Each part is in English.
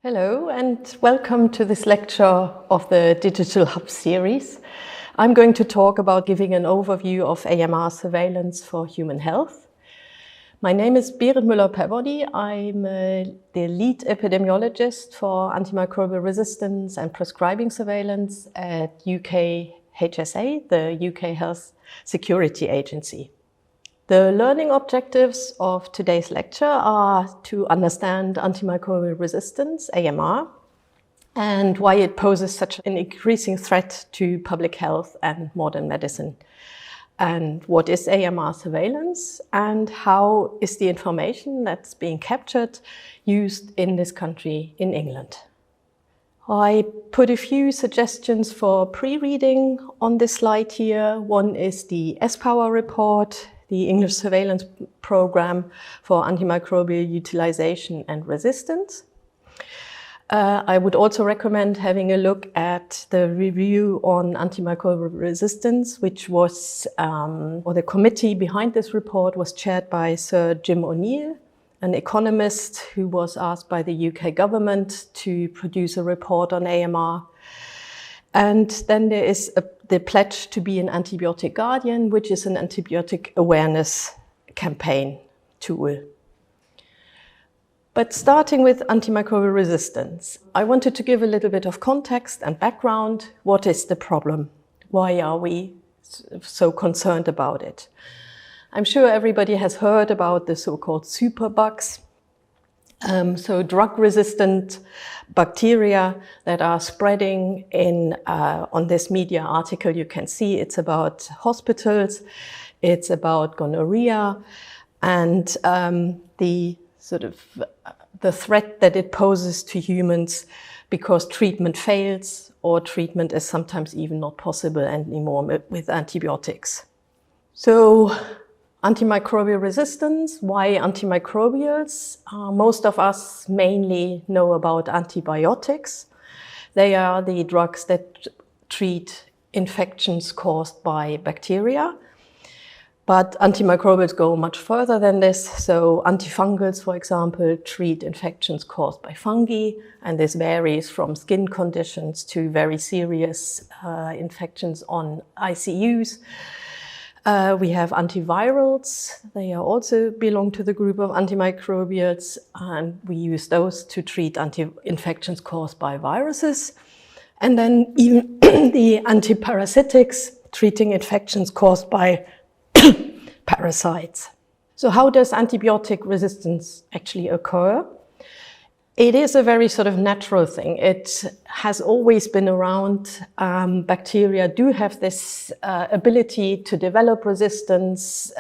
Hello and welcome to this lecture of the Digital Hub series. I'm going to talk about giving an overview of AMR surveillance for human health. My name is Berit Muller Pebody. I'm the lead epidemiologist for antimicrobial resistance and prescribing surveillance at UK HSA, the UK Health Security Agency. The learning objectives of today's lecture are to understand antimicrobial resistance, AMR, and why it poses such an increasing threat to public health and modern medicine. And what is AMR surveillance, and how is the information that's being captured used in this country, in England. I put a few suggestions for pre-reading on this slide here. One is the SPOWER report, the English Surveillance Program for Antimicrobial Utilization and Resistance. I would also recommend having a look at the review on antimicrobial resistance, which was, or the committee behind this report was chaired by Sir Jim O'Neill, an economist who was asked by the UK government to produce a report on AMR. And then there is the pledge to be an antibiotic guardian, which is an antibiotic awareness campaign tool. But starting with antimicrobial resistance, I wanted to give a little bit of context and background. What is the problem? Why are we so concerned about it? I'm sure everybody has heard about the so-called superbugs. So drug-resistant bacteria that are spreading on this media article. You can see it's about hospitals, it's about gonorrhea, and the threat that it poses to humans because treatment fails or treatment is sometimes even not possible anymore with antibiotics. So antimicrobial resistance, why antimicrobials? Most of us mainly know about antibiotics. They are the drugs that treat infections caused by bacteria. But antimicrobials go much further than this. So antifungals, for example, treat infections caused by fungi. And this varies from skin conditions to very serious infections on ICUs. We have antivirals. They also belong to the group of antimicrobials, and we use those to treat infections caused by viruses. And then even the antiparasitics, treating infections caused by parasites. So how does antibiotic resistance actually occur? It is a very sort of natural thing. It has always been around. Bacteria do have this ability to develop resistance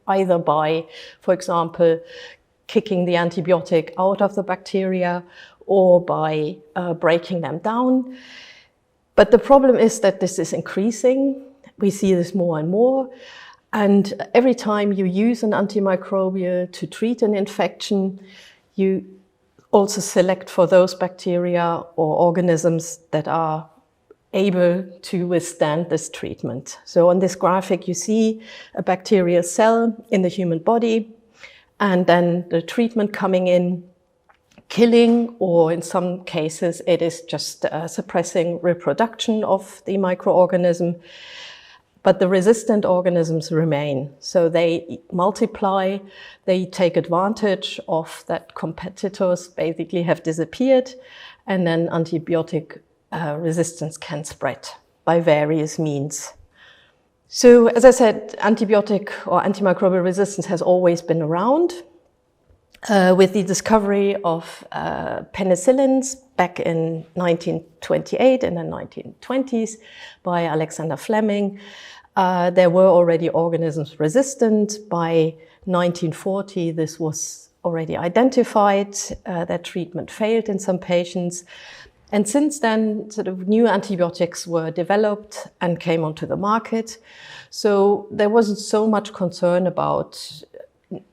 either by, for example, kicking the antibiotic out of the bacteria or by breaking them down. But the problem is that this is increasing. We see this more and more. And every time you use an antimicrobial to treat an infection, you also select for those bacteria or organisms that are able to withstand this treatment. So on this graphic, you see a bacterial cell in the human body, and then the treatment coming in, killing, or in some cases, it is just suppressing reproduction of the microorganism. But the resistant organisms remain. So they multiply, they take advantage of that competitors basically have disappeared, and then antibiotic resistance can spread by various means. So as I said, antibiotic or antimicrobial resistance has always been around. With the discovery of penicillins back in 1928 and the 1920s by Alexander Fleming, there were already organisms resistant. By 1940, this was already identified, that treatment failed in some patients. And since then, sort of new antibiotics were developed and came onto the market. So there wasn't so much concern about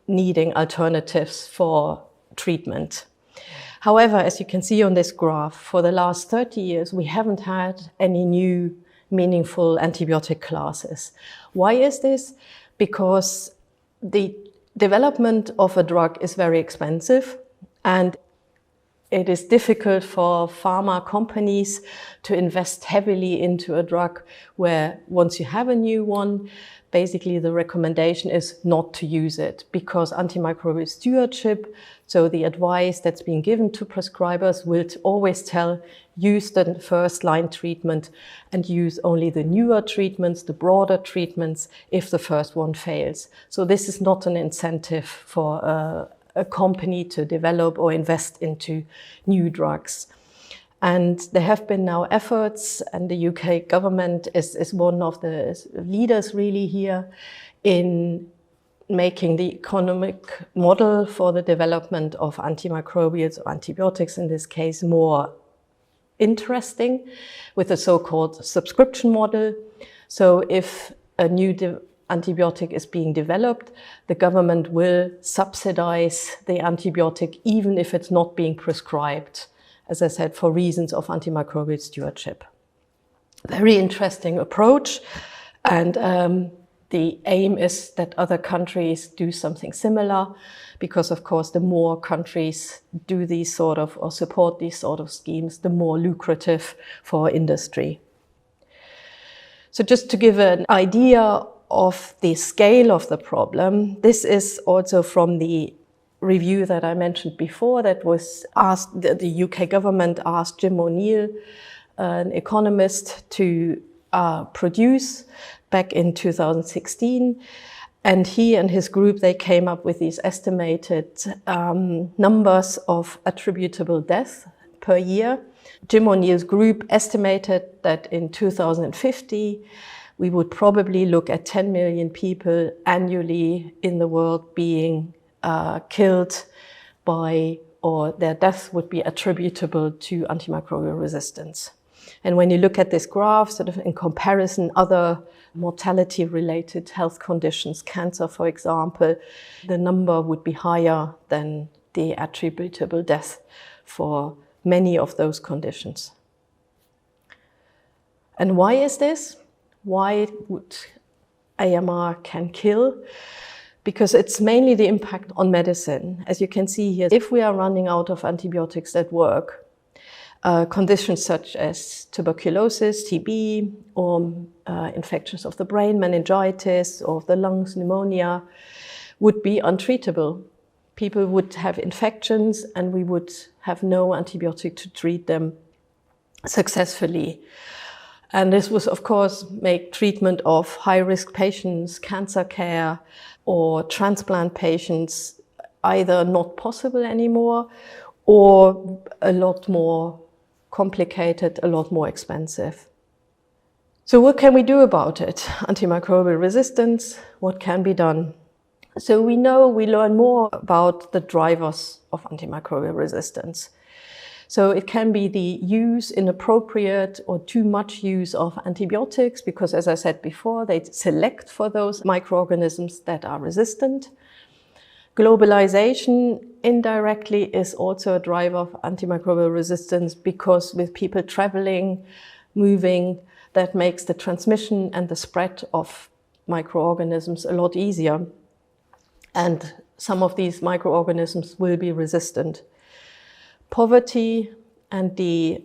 needing alternatives for treatment. However, as you can see on this graph, for the last 30 years, we haven't had any new meaningful antibiotic classes. Why is this? Because the development of a drug is very expensive, and it is difficult for pharma companies to invest heavily into a drug where once you have a new one, basically the recommendation is not to use it because antimicrobial stewardship, so the advice that's being given to prescribers will always tell use the first line treatment and use only the newer treatments, the broader treatments if the first one fails. So this is not an incentive for a company to develop or invest into new drugs. And there have been now efforts, and the UK government is one of the leaders really here in making the economic model for the development of antimicrobials, or antibiotics in this case, more interesting with a so-called subscription model. So if a new antibiotic is being developed, the government will subsidize the antibiotic even if it's not being prescribed, as I said, for reasons of antimicrobial stewardship. Very interesting approach, and the aim is that other countries do something similar, because of course the more countries do these sort of or support these sort of schemes, the more lucrative for industry. So just to give an idea of the scale of the problem, this is also from the review that I mentioned before that was asked, the UK government asked Jim O'Neill, an economist, to produce back in 2016. And he and his group, they came up with these estimated numbers of attributable death per year. Jim O'Neill's group estimated that in 2050, we would probably look at 10 million people annually in the world being killed by, or their death would be attributable to antimicrobial resistance. And when you look at this graph, sort of in comparison, other mortality-related health conditions, cancer, for example, the number would be higher than the attributable death for many of those conditions. And why is this? Why would AMR can kill? Because it's mainly the impact on medicine. As you can see here, if we are running out of antibiotics that work, conditions such as tuberculosis, TB, or infections of the brain, meningitis, or of the lungs, pneumonia, would be untreatable. People would have infections and we would have no antibiotic to treat them successfully. And this would, of course, make treatment of high-risk patients, cancer care, or transplant patients either not possible anymore or a lot more complicated, a lot more expensive. So what can we do about it? Antimicrobial resistance, what can be done? So we learn more about the drivers of antimicrobial resistance. So it can be the inappropriate or too much use of antibiotics, because as I said before, they select for those microorganisms that are resistant. Globalization indirectly is also a driver of antimicrobial resistance, because with people traveling, moving, that makes the transmission and the spread of microorganisms a lot easier. And some of these microorganisms will be resistant. Poverty and the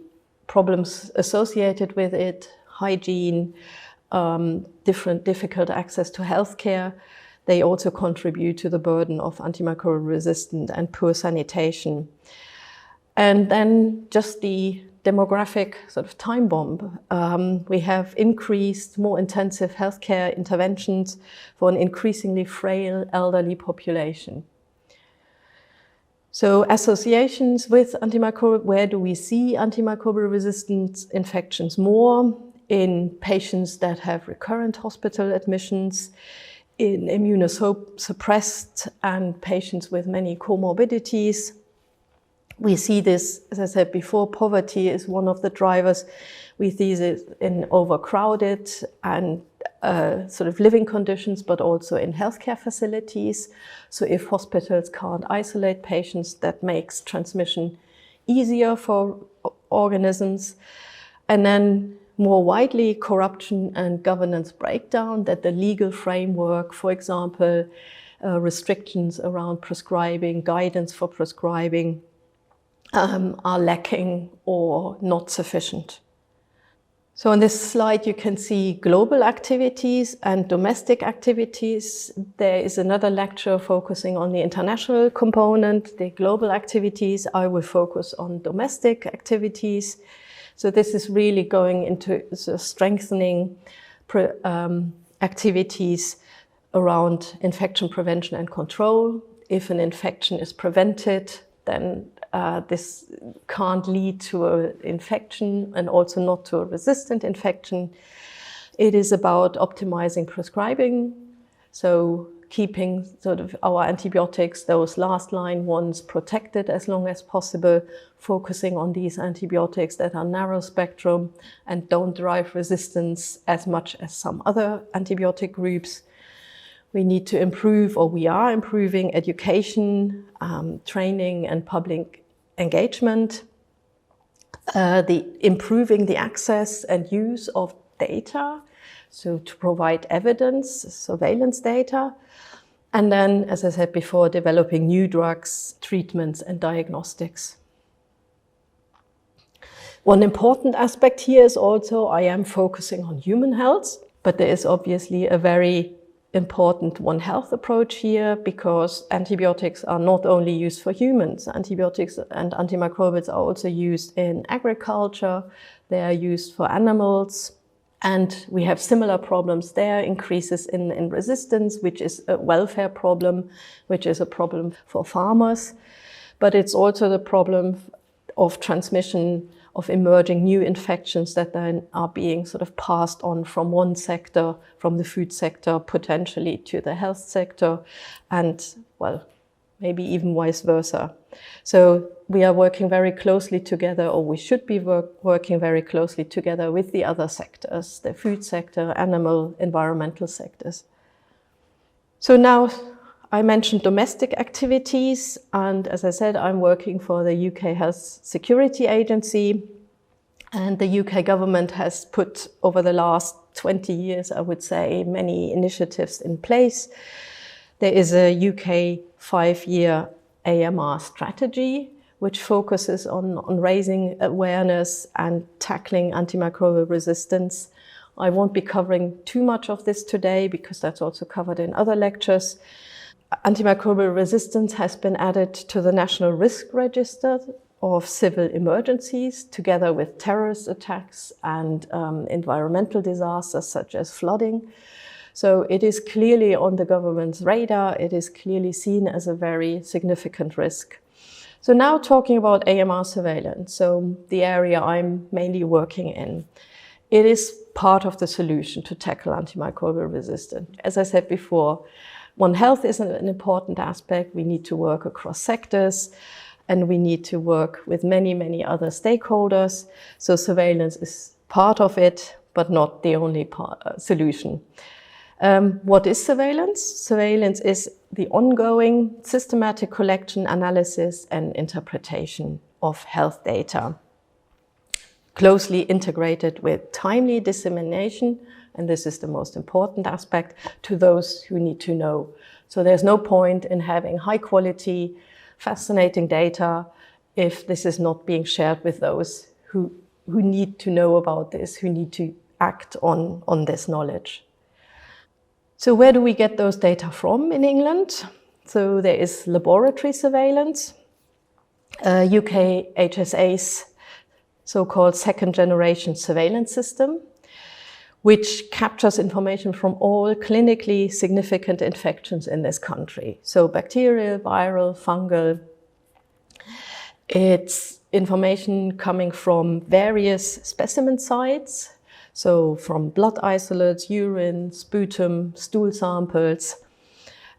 problems associated with it, hygiene, difficult access to healthcare, they also contribute to the burden of antimicrobial resistance and poor sanitation. And then just the demographic sort of time bomb. We have increased, more intensive healthcare interventions for an increasingly frail elderly population. So associations with antimicrobial, where do we see antimicrobial resistant infections more? In patients that have recurrent hospital admissions, in immunosuppressed and patients with many comorbidities. We see this, as I said before, poverty is one of the drivers. We see this in overcrowded and sort of living conditions, but also in healthcare facilities. So if hospitals can't isolate patients, that makes transmission easier for organisms. And then more widely, corruption and governance breakdown, that the legal framework, for example, restrictions around prescribing, guidance for prescribing, are lacking or not sufficient. So on this slide, you can see global activities and domestic activities. There is another lecture focusing on the international component, the global activities. I will focus on domestic activities. So this is really going into strengthening activities around infection prevention and control. If an infection is prevented, then this can't lead to an infection and also not to a resistant infection. It is about optimizing prescribing, so keeping sort of our antibiotics, those last line ones, protected as long as possible, focusing on these antibiotics that are narrow spectrum and don't drive resistance as much as some other antibiotic groups. We need to improve, or we are improving, education, training and public engagement, improving the access and use of data, so to provide evidence, surveillance data, and then, as I said before, developing new drugs, treatments and diagnostics. One important aspect here is also I am focusing on human health, but there is obviously a very important One Health approach here, because antibiotics are not only used for humans. Antibiotics and antimicrobials are also used in agriculture. They are used for animals. And we have similar problems there, increases in resistance, which is a welfare problem, which is a problem for farmers. But it's also the problem of transmission of emerging new infections that then are being sort of passed on from one sector, from the food sector, potentially to the health sector, and, well, maybe even vice versa. So we are working very closely together, or we should be working very closely together with the other sectors, the food sector, animal, environmental sectors. So now, I mentioned domestic activities, and as I said, I'm working for the UK Health Security Agency, and the UK government has put, over the last 20 years, I would say, many initiatives in place. There is a UK 5-year AMR strategy, which focuses on raising awareness and tackling antimicrobial resistance. I won't be covering too much of this today, because that's also covered in other lectures. Antimicrobial resistance has been added to the National Risk Register of civil emergencies, together with terrorist attacks and environmental disasters such as flooding. So it is clearly on the government's radar. It is clearly seen as a very significant risk. So now talking about AMR surveillance, so the area I'm mainly working in. It is part of the solution to tackle antimicrobial resistance. As I said before, One Health is an important aspect. We need to work across sectors, and we need to work with many, many other stakeholders. So surveillance is part of it, but not the only solution. What is surveillance? Surveillance is the ongoing systematic collection, analysis, and interpretation of health data, closely integrated with timely dissemination, and this is the most important aspect, to those who need to know. So there's no point in having high quality, fascinating data if this is not being shared with those who need to know about this, who need to act on this knowledge. So where do we get those data from in England? So there is laboratory surveillance, UK HSA's so-called second generation surveillance system, which captures information from all clinically significant infections in this country. So bacterial, viral, fungal. It's information coming from various specimen sites, so from blood isolates, urine, sputum, stool samples,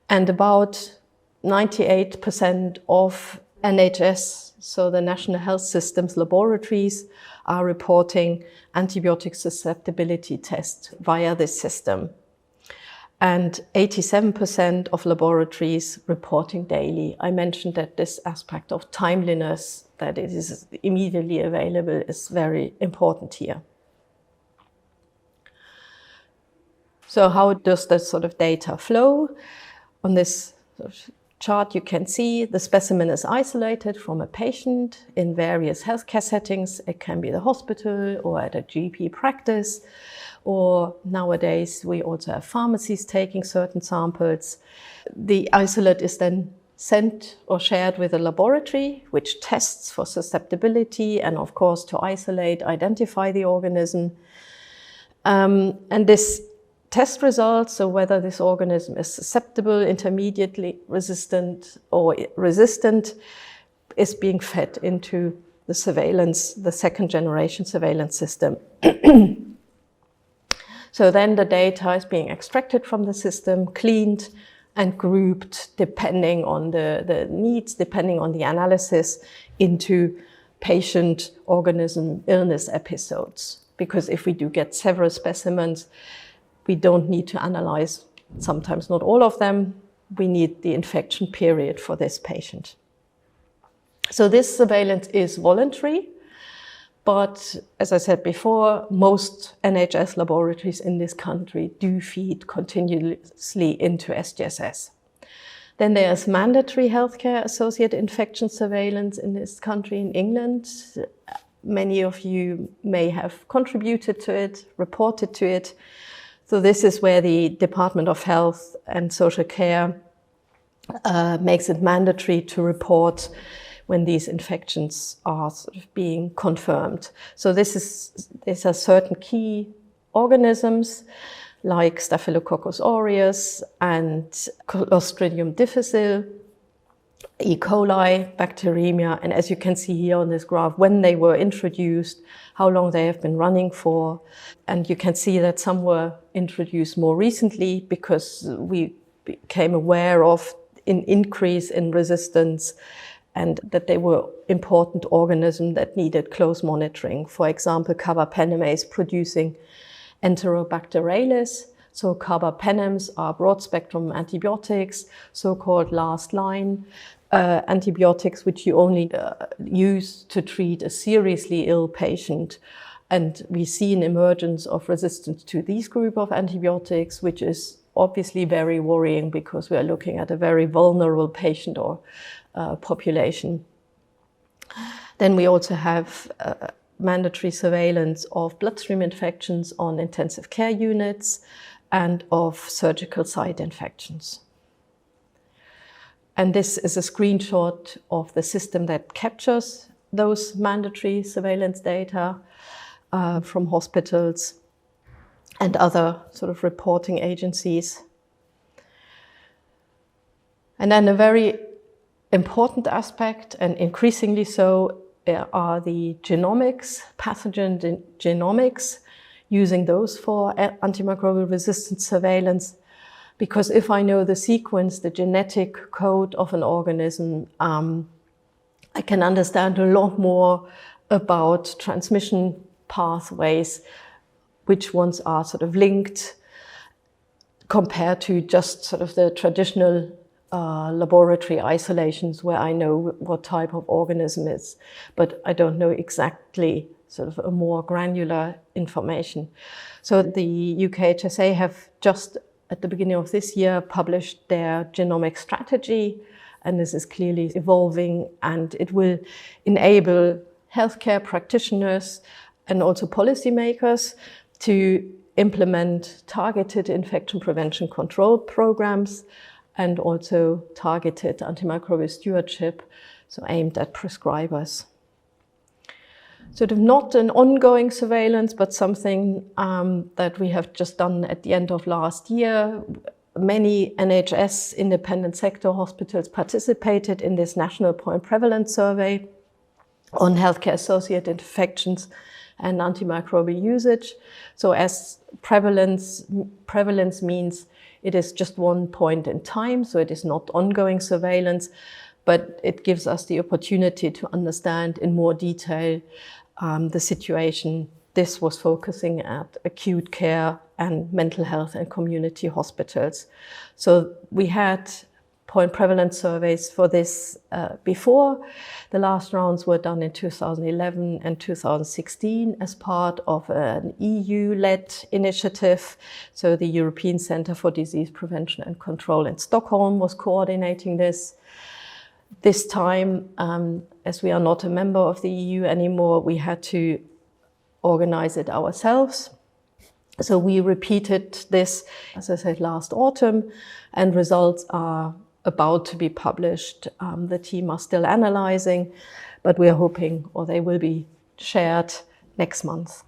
and about 98% of NHS, so the National Health System's laboratories, are reporting antibiotic susceptibility tests via this system. And 87% of laboratories reporting daily. I mentioned that this aspect of timeliness, that it is immediately available, is very important here. So how does that sort of data flow? On this chart, you can see the specimen is isolated from a patient in various healthcare settings. It can be the hospital or at a GP practice, or nowadays we also have pharmacies taking certain samples. The isolate is then sent or shared with a laboratory, which tests for susceptibility and, of course, to isolate, identify the organism. And this test results, so whether this organism is susceptible, intermediately resistant, or resistant, is being fed into the surveillance, the second generation surveillance system. So then the data is being extracted from the system, cleaned and grouped depending on the needs, depending on the analysis, into patient organism illness episodes. Because if we do get several specimens, we don't need to analyze, sometimes not all of them. We need the infection period for this patient. So this surveillance is voluntary, but as I said before, most NHS laboratories in this country do feed continuously into SGSS. Then there's mandatory healthcare associated infection surveillance in this country, in England. Many of you may have contributed to it, reported to it. So this is where the Department of Health and Social Care makes it mandatory to report when these infections are sort of being confirmed. So these are certain key organisms like Staphylococcus aureus and Clostridium difficile, E. coli, bacteremia, and as you can see here on this graph, when they were introduced, how long they have been running for. And you can see that some were introduced more recently because we became aware of an increase in resistance and that they were important organisms that needed close monitoring. For example, carbapenemase producing Enterobacterales. So carbapenems are broad-spectrum antibiotics, so-called last line antibiotics, which you only use to treat a seriously ill patient. And we see an emergence of resistance to these group of antibiotics, which is obviously very worrying because we are looking at a very vulnerable patient or population. Then we also have mandatory surveillance of bloodstream infections on intensive care units and of surgical site infections. And this is a screenshot of the system that captures those mandatory surveillance data from hospitals and other sort of reporting agencies. And then a very important aspect, and increasingly so, are the genomics, pathogen genomics, using those for antimicrobial resistance surveillance. Because if I know the sequence, the genetic code of an organism, I can understand a lot more about transmission pathways, which ones are sort of linked compared to just sort of the traditional laboratory isolations where I know what type of organism is, but I don't know exactly sort of a more granular information. So the UKHSA have just at the beginning of this year published their genomic strategy, and this is clearly evolving, and it will enable healthcare practitioners and also policymakers to implement targeted infection prevention control programs and also targeted antimicrobial stewardship, so aimed at prescribers. Sort of not an ongoing surveillance, but something that we have just done at the end of last year. Many NHS independent sector hospitals participated in this National Point Prevalence Survey on healthcare-associated infections and antimicrobial usage. So as prevalence means it is just one point in time, so it is not ongoing surveillance, but it gives us the opportunity to understand in more detail the situation. This was focusing at acute care and mental health and community hospitals. So we had point prevalence surveys for this before. The last rounds were done in 2011 and 2016 as part of an EU-led initiative. So the European Centre for Disease Prevention and Control in Stockholm was coordinating this. This time, as we are not a member of the EU anymore, we had to organize it ourselves. So we repeated this, as I said, last autumn, and results are about to be published. The team are still analyzing, but we are hoping, or they will be shared next month.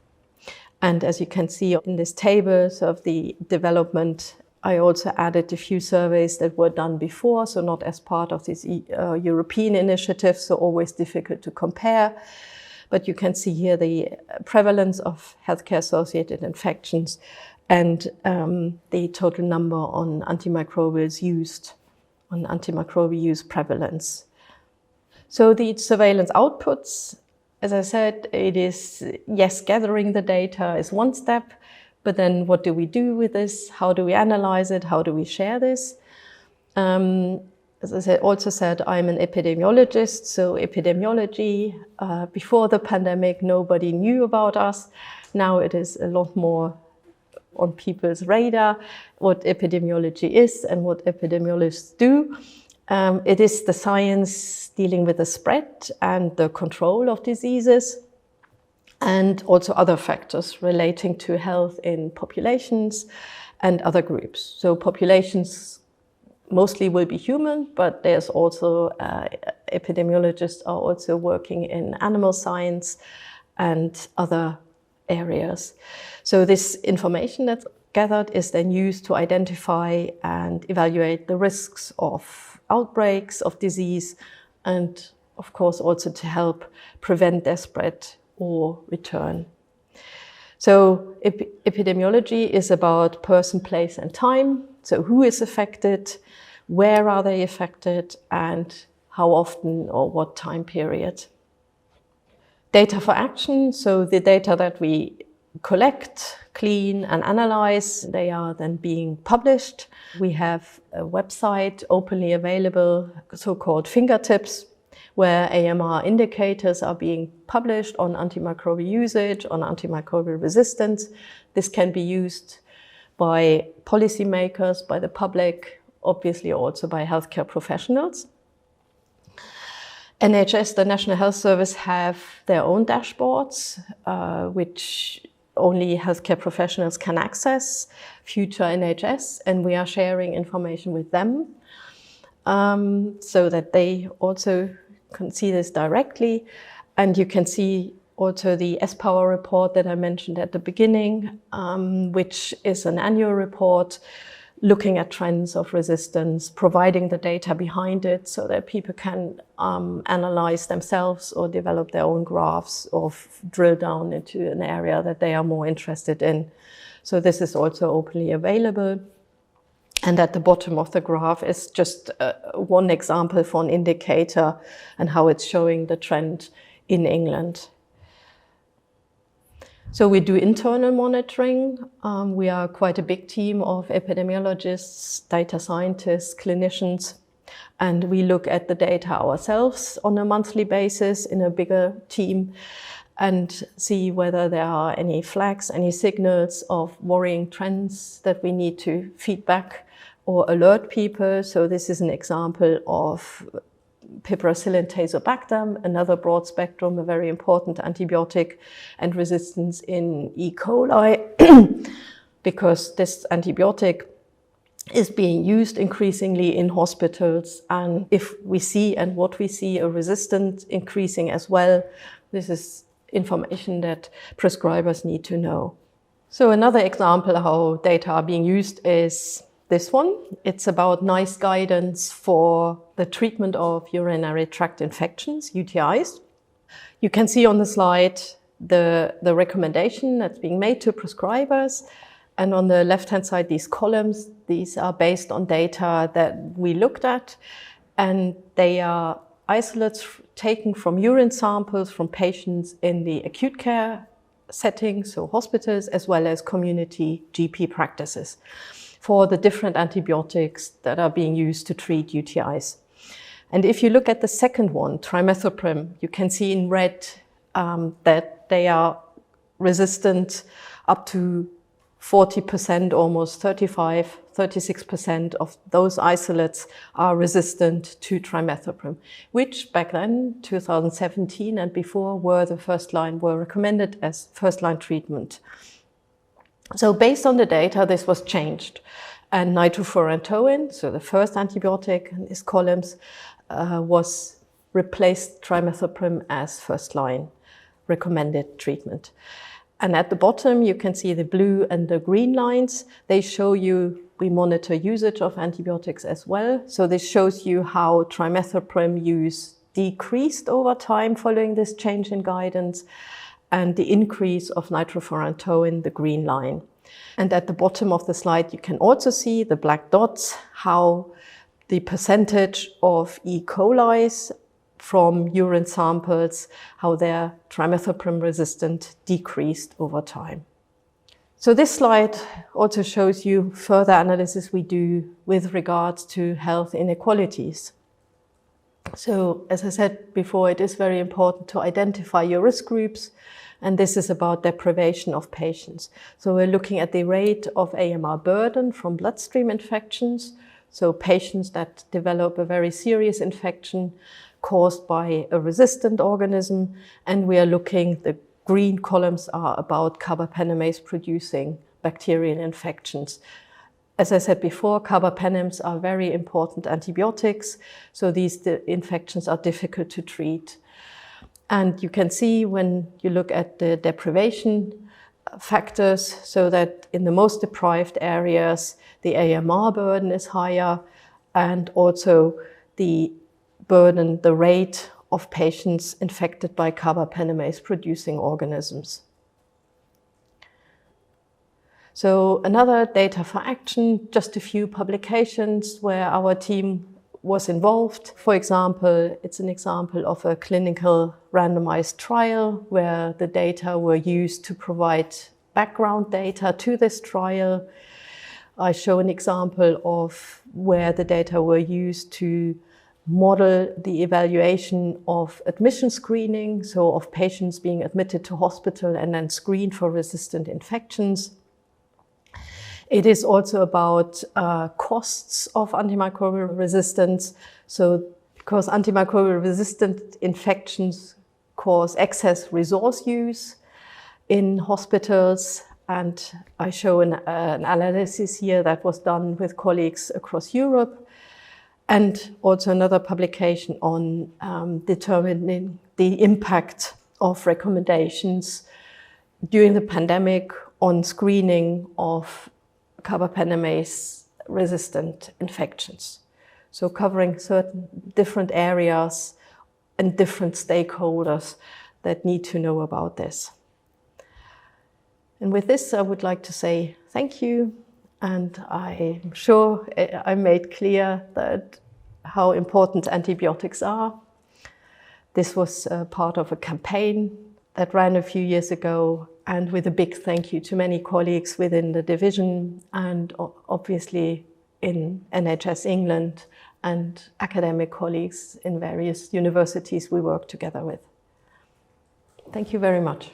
And as you can see in this table of the development, I also added a few surveys that were done before, so not as part of this European initiative, so always difficult to compare. But you can see here the prevalence of healthcare-associated infections and the total number on antimicrobials used, on antimicrobial use prevalence. So the surveillance outputs, as I said, it is, yes, gathering the data is one step, but then what do we do with this? How do we analyze it? How do we share this? As I said, I'm an epidemiologist, so epidemiology, before the pandemic, nobody knew about us. Now it is a lot more on people's radar, what epidemiology is and what epidemiologists do. It is the science dealing with the spread and the control of diseases, and also other factors relating to health in populations and other groups. So populations mostly will be human, but there's also epidemiologists are also working in animal science and other areas. So this information that's gathered is then used to identify and evaluate the risks of outbreaks of disease, and of course also to help prevent their spread or return. So epidemiology is about person, place and time. So who is affected, where are they affected, and how often or what time period. Data for action, so the data that we collect, clean and analyze, they are then being published. We have a website openly available, so-called fingertips, where AMR indicators are being published on antimicrobial usage, on antimicrobial resistance. This can be used by policymakers, by the public, obviously also by healthcare professionals. NHS, the National Health Service, have their own dashboards, which only healthcare professionals can access, Future NHS, and we are sharing information with them so that they also can see this directly. And you can see also the SPower report that I mentioned at the beginning, which is an annual report looking at trends of resistance, providing the data behind it so that people can analyze themselves or develop their own graphs or drill down into an area that they are more interested in. So this is also openly available. And at the bottom of the graph is just one example for an indicator and how it's showing the trend in England. So we do internal monitoring. We are quite a big team of epidemiologists, data scientists, clinicians, and we look at the data ourselves on a monthly basis in a bigger team and see whether there are any flags, any signals of worrying trends that we need to feed back or alert people. So this is an example of piperacillin tazobactam, another broad spectrum, a very important antibiotic, and resistance in E. coli, because this antibiotic is being used increasingly in hospitals. And if we see, and what we see, a resistance increasing as well, this is information that prescribers need to know. So another example of how data are being used is this one. It's about NICE guidance for the treatment of urinary tract infections, UTIs. You can see on the slide the recommendation that's being made to prescribers. And on the left-hand side, these columns, these are based on data that we looked at. And they are isolates taken from urine samples from patients in the acute care setting, so hospitals, as well as community GP practices. for the different antibiotics that are being used to treat UTIs. And if you look at the second one, trimethoprim, you can see in red that they are resistant up to 40%, almost 36% of those isolates are resistant to trimethoprim, which back then, 2017 and before, were recommended as first-line treatment. So based on the data, this was changed. And nitrofurantoin, so the first antibiotic in these columns, was replaced trimethoprim as first-line recommended treatment. And at the bottom, you can see the blue and the green lines. They show you, we monitor usage of antibiotics as well. So this shows you how trimethoprim use decreased over time following this change in guidance, and the increase of nitrofurantoin, the green line. And at the bottom of the slide, you can also see the black dots, how the percentage of E. coli from urine samples, how their trimethoprim resistant decreased over time. So this slide also shows you further analysis we do with regards to health inequalities. So as I said before, it is very important to identify your risk groups, and this is about deprivation of patients. So we're looking at the rate of AMR burden from bloodstream infections, so patients that develop a very serious infection caused by a resistant organism, and we are looking, the green columns are about carbapenemase producing bacterial infections. As I said before, carbapenems are very important antibiotics, so these infections are difficult to treat. And you can see when you look at the deprivation factors, so that in the most deprived areas, the AMR burden is higher, and also the burden, the rate of patients infected by carbapenemase producing organisms. So another data for action, just a few publications where our team was involved. For example, it's an example of a clinical randomized trial where the data were used to provide background data to this trial. I show an example of where the data were used to model the evaluation of admission screening, so of patients being admitted to hospital and then screened for resistant infections. It is also about costs of antimicrobial resistance. So because antimicrobial resistant infections cause excess resource use in hospitals, and I show an analysis here that was done with colleagues across Europe, and also another publication on determining the impact of recommendations during the pandemic on screening of carbapenemase resistant infections. So covering certain different areas and different stakeholders that need to know about this. And with this, I would like to say thank you. And I'm sure I made clear that how important antibiotics are. This was part of a campaign that ran a few years ago, and with a big thank you to many colleagues within the division and obviously in NHS England and academic colleagues in various universities we work together with. Thank you very much.